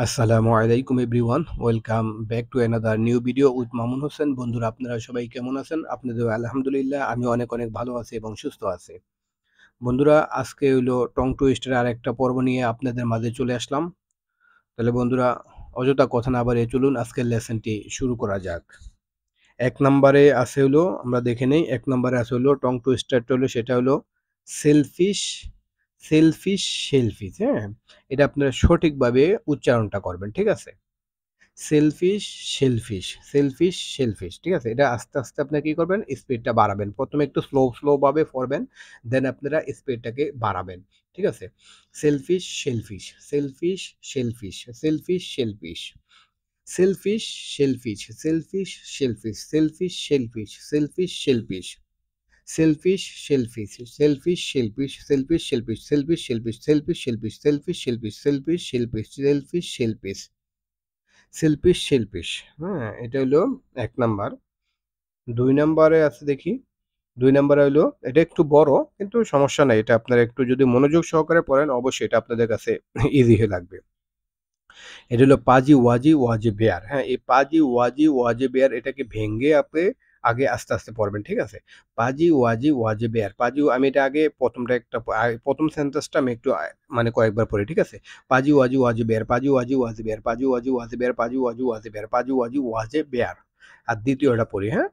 আসসালামু আলাইকুম everyone, welcome back to another new video with Mamun Hossain. বন্ধুরা, আপনারা সবাই কেমন আছেন? আপনাদের আলহামদুলিল্লাহ, আমি অনেক অনেক ভালো আছি এবং সুস্থ আছি। বন্ধুরা, আজকে হইলো টং টুইস্টের আর একটা পর্ব নিয়ে আপনাদের মাঝে চলে আসলাম। তাহলে বন্ধুরা, অযথা কথা না বাড়িয়ে চলুন আজকের লেসনটি শুরু করা যাক। এক নম্বরে আছে হলো, আমরা দেখে নেই, এক নম্বরে আছে হলো টং টুইস্টারটা হলো, সেটা হলো সেলফিশ সেলফিশ শেলফিশ। হ্যাঁ, এটা আপনারা সঠিকভাবে উচ্চারণটা করবেন, ঠিক আছে? Selfish, shellfish, selfish, shellfish. ঠিক আছে? এটা আস্তে, আস্তে আপনারা কি করবেন? স্পিডটা বাড়াবেন। ১ম এ একটু স্লো ভাবে পড়বেন। দেন আপনারা স্পিডটাকে বাড়াবেন। ঠিক আছে? Selfish, shellfish, selfish, shellfish, selfish, shellfish, selfish, shellfish, selfish, shellfish, selfish, shellfish, selfish, shellfish, selfish, shellfish, selfish, shellfish, selfish, shellfish, selfish, shellfish, selfish, shellfish, selfish, shellfish, selfish, shellfish, selfish, shellfish, selfish, shellfish. হ্যাঁ, এটা হলো ১ number. ২ নাম্বারে আছে দেখি। ২ নাম্বারে হইলো, এটা একটু বড় কিন্তু সমস্যা নাই। এটা আপনারা একটু যদি মনোযোগ সহকারে পড়েন, অবশ্যই এটা আপনাদের কাছে ইজি হয়ে লাগবে। এটা হলো পাজি ওয়াজি ওয়াজি বেয়ার। হ্যাঁ, এই পাজি ওয়াজি ওয়াজি বেয়ার এটাকে ভেঙে আপনি আগে আস্তে, আস্তে পড়বেন। ঠিক আছে? পাজি ওয়াজি ওয়াজি বেয়ার। পাজি, আমি এটা আগে ১টা একটা ১ম সেন্টেন্সটা আমি একটু মানে কয়েকবার পড়ি। ঠিক আছে? পাজি ওয়াজি ওয়াজি বেয়ার, পাজি ওয়াজি ওয়াজি বেয়ার, পাজি ওয়াজি ওয়াজি বেয়ার, পাজি ওয়াজি ওয়াজি বেয়ার, পাজি ওয়াজি ওয়াজি বেয়ার। আর দ্বিতীয়টা পড়ি, হ্যাঁ?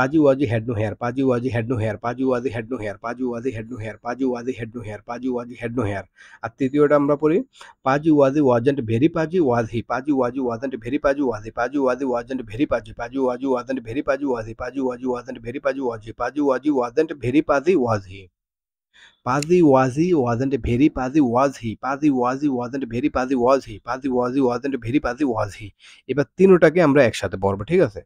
পাজি ওয়াজি had no hair, পাজি ওয়াজি had no hair, পাজি ওয়াজি had no hair, পাজি ওয়াজি had no hair, পাজি ওয়াজি had no hair, পাজি ওয়াজি had no hair। আর তৃতীয়টা আমরা পড়ি, Paji Wazi wasn't very Paji was he? Paji Waji wasn't very Paji was he? Paji Wazi wasn't very Paji. Paji Waji wasn't very Paji was he? Paji Waji wasn't very Paji was he? Paji Waji wasn't very Paji was he? Paji Wazi wasn't very Paji was he? Paji Wazi wasn't very Paji was he? Paji Wazi wasn't very Paji was he? এবার তিনোটাকে আমরা একসাথে পড়বো, ঠিক আছে?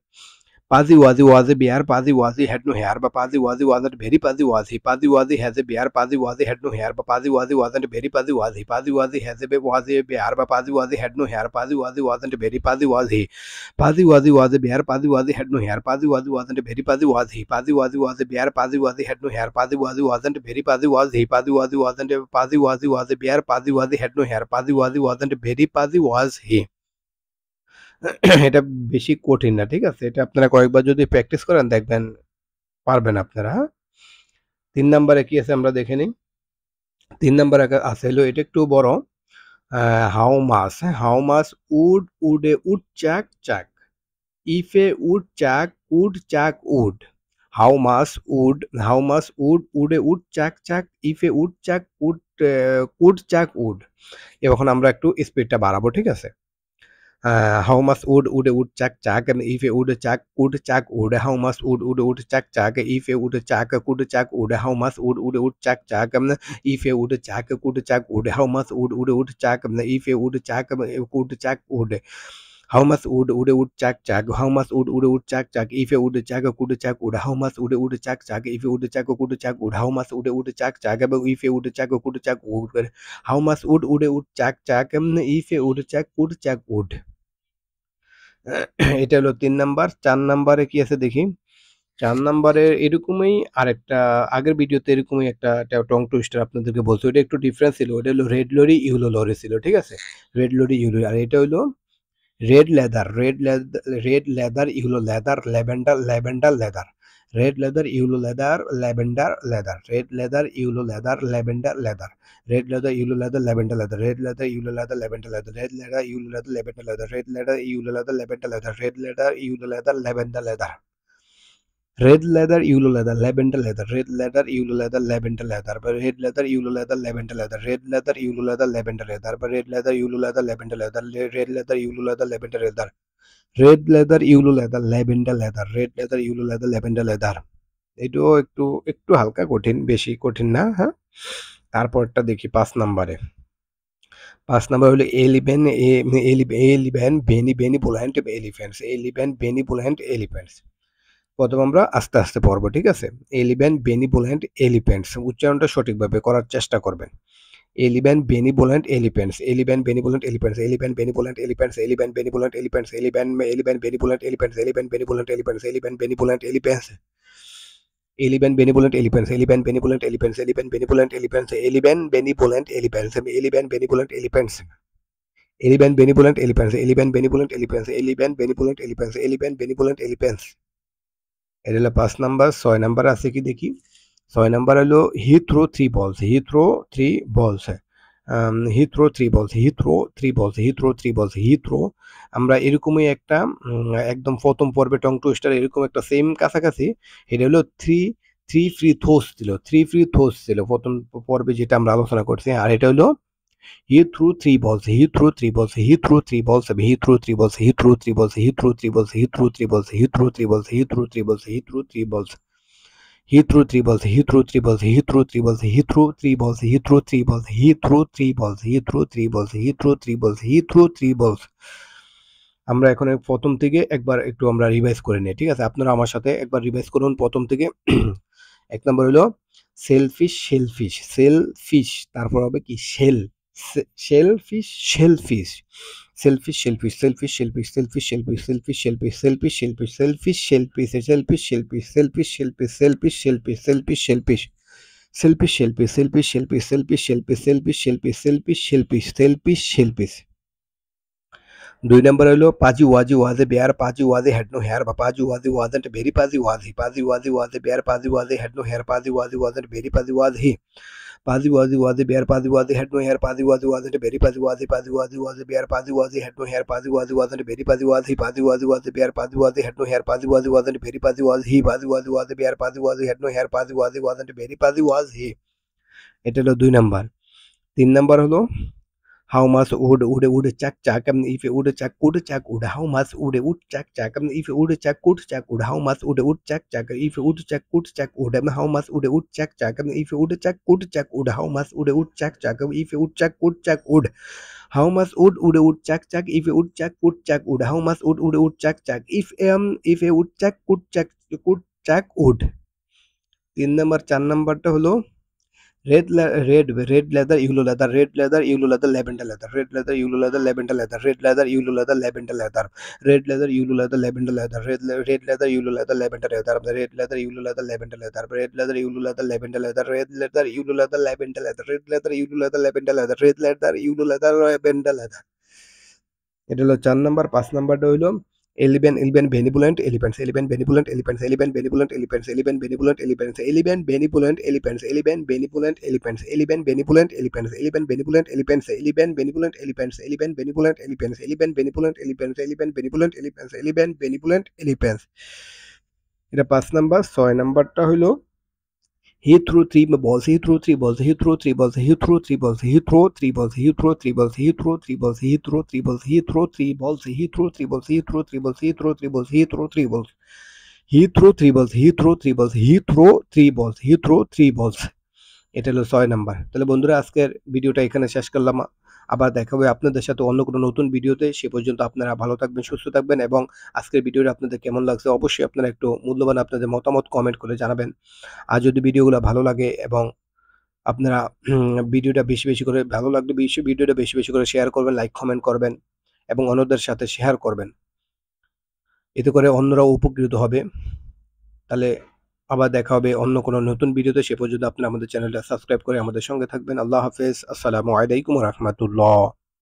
Pazi Wazi was a bear, Pazi Wazi had no hair, but Pazi Wazi wasn't very Pazi was he? Pazi Wazi has a bear, Pazi Wazi had no hair, but Pazi Wazi wasn't very Pazi was he? Pazi Wazi has a was a bear, but Pazi Wazi had no hair, Pazi Wazi wasn't very Pazi was he? Pazi Wazi was a bear, Pazi Wazi had no hair, Pazi Wazi wasn't very Pazi was he? Pazi Wazi was a bear, Pazi Wazi had no hair, Pazi Wazi wasn't very Pazi was he? Pazi Wazi wasn't Pazi Wazi was a bear, Pazi Wazi had no hair, Pazi Wazi wasn't very Pazi was he? এটা বেশি কঠিন না, ঠিক আছে? এটা আপনারা কয়েকবার যদি প্র্যাকটিস করেন, দেখবেন পারবেন আপনারা, হ্যাঁ? ৩ নাম্বারে কি আছে আমরা দেখে নিই। ৩ নাম্বারে আছে হলো, এটা একটু বড়। হাউ মাছ, হ্যাঁ? How much wood a woodchuck chuck? If a woodchuck would? How much wood a woodchuck chuck? If a woodchuck would? এখন আমরা একটু স্পিডটা বাড়াবো, ঠিক আছে? How much would a woodchuck chuck, and if a woodchuck could chuck wood? How much would a woodchuck chuck if a woodchuck could chuck wood? How much would a woodchuck chuck, if a woodchuck could chuck wood? How much would a woodchuck, if a woodchuck could chuck wood? How much would a woodchuck chuck? How much would a woodchuck chuck if a woodchuck could chuck wood? How much would a woodchuck chuck if a woodchuck could chuck wood? How much would a woodchuck chuck if a woodchuck could chuck wood? How much would a woodchuck chuck if a woodchuck could chuck wood? এটা হলো ৩ number. ৪ নাম্বারে কি আছে দেখি। ৪ নাম্বারে এরকমই আরেকটা, আগের ভিডিওতে এরকমই একটা টং টুইস্টার আপনাদেরকে বলছি। ওটা একটু ডিফারেন্স ছিল। ওটা হলো রেড লরি, ইয়েলো লরি ছিল। ঠিক আছে? Red lorry, yellow. আর এটা হলো red leather, yellow leather, lavender leather. Red leather, yellow leather, lavender leather. Red leather, yellow leather, lavender leather. Red leather, yellow leather, lavender leather. Red leather, yellow leather, lavender leather. Red leather, yellow leather, lavender leather. Red leather, yellow leather, lavender leather. Red leather, yellow leather, lavender leather. Red leather, yellow leather, lavender leather. Red leather, yellow leather, lavender leather. Red leather, yellow leather, lavender leather. Red leather, yellow leather, lavender leather. Red leather, yellow leather, lavender leather. Red leather, yellow leather, lavender leather. Red leather, yellow leather, lavender leather. Red leather, yellow leather, lavender leather. এটাও একটু একটু হালকা কঠিন, বেশি কঠিন না, হ্যাঁ? তারপরটা দেখি ৫ নাম্বারে। ৫ নাম্বার হলো eleven benevolent elephants. Eleven benevolent elephants. ১ম আমরা আস্তে, আস্তে পড়বো, ঠিক আছে? Eleven benevolent elephants. উচ্চারণটা সঠিকভাবে করার চেষ্টা করবেন। Eleven benevolent elephants, eleven benevolent elephants, eleven benevolent elephants, eleven benevolent elephants, eleven benevolent elephants, eleven benevolent elephants, eleven benevolent elephants, eleven benevolent elephants, eleven benevolent elephants, eleven benevolent elephants, eleven benevolent elephants, eleven benevolent elephants, eleven benevolent elephants, eleven benevolent elephants, eleven benevolent elephants, eleven benevolent elephants. এটা হলো 5 number. 6 number আছে কি দেখি। 6 number হলো হি throw 3 বলস, হি throw 3 বলস। হি throw 3 বলস, হি throw 3 বলস, হি থ্রো 3 বলস, হি থ্রো। আমরা এরকমই একটা একদম প্রথম পর্বে টং টুইস্টার এরকম একটা সেম কাছাকাছি। এটা হলো 3 ফ্রি থ্রোস ছিল, 3 ফ্রি থ্রোস ছিল প্রথম পর্বে যেটা আমরা আলোচনা করছি। আর এটা হলো he threw 3 balls, he threw 3 balls, he threw 3 balls, he threw 3 balls, he threw 3 balls, he threw 3 balls, he threw 3 balls, he threw 3 balls, he threw 3 balls, he threw 3 balls. He threw 3 balls, he threw 3 balls, he threw 3 balls, he threw 3 balls, he threw 3 balls, he threw 3 balls, he threw 3 balls, he threw 3 balls, he threw 3 balls. আমরা এখন প্রথম থেকে একবার একটু আমরা revise করে নিই, ঠিক আছে? আপনারা আমার সাথে একবার রিভাইজ করুন প্রথম থেকে। 1 নম্বর হলো সেলফিশ, শেলফিশ, সেলফিশ, তারপর হবে কি shell, shellfish, shellfish, selfish, shellfish, selfish, shellfish, selfish, shellfish, selfish, shellfish, selfish, shellfish, selfish, shellfish, selfish, shellfish, selfish, shellfish, selfish, shellfish, selfish, shellfish, selfish, shellfish, selfish, shellfish, selfish, shellfish, selfish, shellfish, selfish, shellfish, selfish, shellfish. 2 নম্বর হলো Paji Waji was a bear, Paji Waji had no hair, Paji Waji wasn't very Paji was he, Paji Waji was a bear, Paji Waji had no hair, Paji Waji wasn't very Paji was he. Paji Waji was a bear, Paji Waji had no hair, Paji Waji wasn't very Paji was he, Paji Waji was a bear, Paji Waji had no hair, Paji Waji wasn't very Paji was he, Paji Waji was a bear, Paji Waji had no hair, Paji Waji wasn't very Paji was he, Paji Waji was a bear, Paji Waji had no hair, Paji Waji wasn't very Paji was he. এটা হলো 2 number. 3 number হলো how much would chuck chuck if a would chuck would, how much would chuck chuck if a would chuck would, how much would chuck chuck if a would chuck would, how much would chuck chuck if a would chuck would, how much would chuck chuck if a would chuck would, how much would chuck chuck if a would chuck would, how much would chuck chuck if a would chuck would। 3 number. 4 নাম্বারটা হলো red leather, yellow leather, red leather, yellow leather, lavender leather, red leather, yellow leather, lavender leather, red leather, yellow leather, lavender leather, red leather, yellow leather, lavender leather, red leather, yellow leather, lavender leather, red leather, yellow leather, lavender leather, red leather, yellow leather, lavender leather, red leather, yellow leather, lavender leather, red leather, yellow leather, lavender leather, red leather, yellow leather, lavender leather। এটা হলো 4 number. 5 নাম্বারটা হইলো eleven benevolent elephants, eleven benevolent elephants, eleven benevolent elephants, eleven benevolent elephants, eleven benevolent elephants, eleven benevolent elephants, eleven benevolent elephants, eleven benevolent elephants, eleven benevolent elephants, eleven benevolent elephants, eleven benevolent elephants, eleven benevolent elephants, eleven benevolent elephants। এটা 5 number. 6 নাম্বারটা হইলো he threw 3 balls, he threw 3 balls, he threw 3 balls, he threw 3 balls, he threw 3 balls, he threw 3 balls, he threw 3 balls, he threw 3 balls, he threw 3 balls, he threw 3 balls, he threw 3 balls, he threw 3 balls, he threw 3 balls, he threw 3 balls, he threw 3 balls, he threw 3 balls, he threw 3 balls। এটা হলো 6 number. তাহলে বন্ধুরা আজকের ভিডিওটা এখানে শেষ করলাম। আবার দেখা হবে আপনাদের সাথে অন্য কোনো নতুন ভিডিওতে। সে পর্যন্ত আপনারা ভালো থাকবেন, সুস্থ থাকবেন এবং আজকের ভিডিওটা আপনাদের কেমন লাগছে অবশ্যই আপনারা একটু মূল্যবান আপনাদের মতামত কমেন্ট করে জানাবেন। আর যদি ভিডিওগুলো ভালো লাগে এবং আপনারা ভিডিওটা বেশি করে ভালো লাগলে ভিডিওটা বেশি করে শেয়ার করবেন, লাইক, কমেন্ট করবেন এবং অন্যদের সাথে শেয়ার করবেন। এতে করে অন্যরাও উপকৃত হবে। তাহলে আবার দেখা হবে অন্য কোনো নতুন ভিডিওতে। সে পর্যন্ত আপনারা আমাদের চ্যানেলটা সাবস্ক্রাইব করে আমাদের সঙ্গে থাকবেন। আল্লাহ হাফেজ। আসসালামু আলাইকুম ওয়া রাহমাতুল্লাহ।